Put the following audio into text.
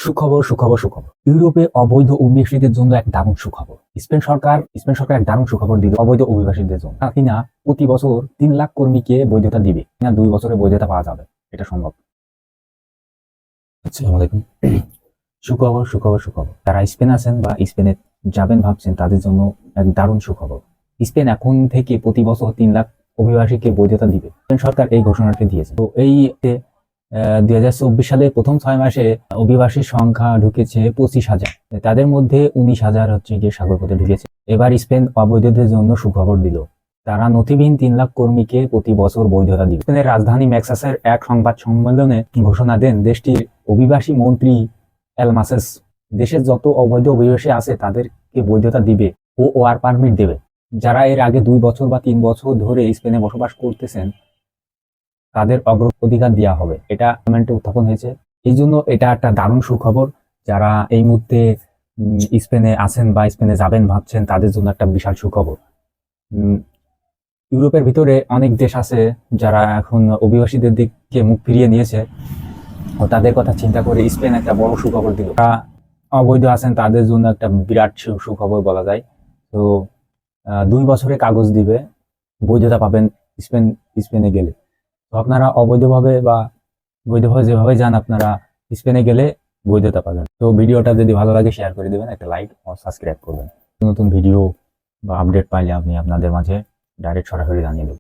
সুখবর সুখবর সুখবর ইউরোপে অবৈধ অভিবাসীদের জন্য এক দারুণ সুখবর। স্পেন সরকার এক দারুণ সুখবর দিল অবৈধ অভিবাসীদের জন্য। কিনা প্রতি বছর 3 লাখ কর্মীকে বৈধতা দিবে, কিনা 2 বছরে বৈধতা পাওয়া যাবে, এটা সম্ভব। আসসালামু আলাইকুম। সুখবর সুখবর সুখবর যারা স্পেন আছেন বা স্পেনে যাবেন ভাবছেন তাদের জন্য এক দারুণ সুখবর। স্পেন এখন থেকে প্রতি বছর 3 লাখ অভিবাসীকে বৈধতা দিবে। স্পেন সরকার এই ঘোষণাটি দিয়েছে। তো এই 2024 সালে প্রথম 6 মাসে অভিবাসীর সংখ্যা ঢুকেছে 25,000। তাদের মধ্যে 19,000 হচ্ছে গিয়ে সাগরপথে ঢুকেছে। এবার স্পেন অবৈধদের জন্য সুখবর দিল, তারা নথিবিহীন 3 লাখ কর্মীকে প্রতি বছর বৈধতা দিবে। স্পেনের রাজধানী ম্যাক্সাসের এক সংবাদ সম্মেলনে ঘোষণা দেন দেশটির অভিবাসী মন্ত্রী এলমাসেস। দেশের যত অবৈধ অভিবাসী আছে তাদেরকে বৈধতা দিবে ও ওয়ার পারমিট দেবে। যারা এর আগে 2 বছর বা 3 বছর ধরে স্পেনে বসবাস করতেছেন তাদের অগ্রাধিকার দেওয়া হবে। এটা পার্লামেন্টে উত্থাপন হয়েছে। এই জন্য এটা একটা দারুণ সুখবর। যারা এই মুহূর্তে স্পেনে আছেন বা স্পেনে যাবেন ভাবছেন তাদের জন্য একটা বিশাল সুখবর। ইউরোপের ভিতরে অনেক দেশ আছে যারা এখন অভিবাসীদের দিকে মুখ ফিরিয়ে নিয়েছে, তাদের কথা চিন্তা করে স্পেন একটা বড় সুখবর দিল। যারা অবৈধ আছেন তাদের জন্য একটা বিরাট সুখবর বলা যায়। তো 2 বছরে কাগজ দিবে, বৈধতা পাবেন স্পেনে গেলে। তো আপনারা অবৈধভাবে বা বৈধভাবে যেভাবে যান আপনারা স্পেনে গেলে বৈধতা পাবেন। তো ভিডিওটা যদি ভালো লাগে শেয়ার করে দেবেন, একটা লাইক ও সাবস্ক্রাইব করবেন। নতুন ভিডিও বা আপডেট পাইলে আমি আপনাদের মাঝে ডাইরেক্ট সরাসরি জানিয়ে দেব।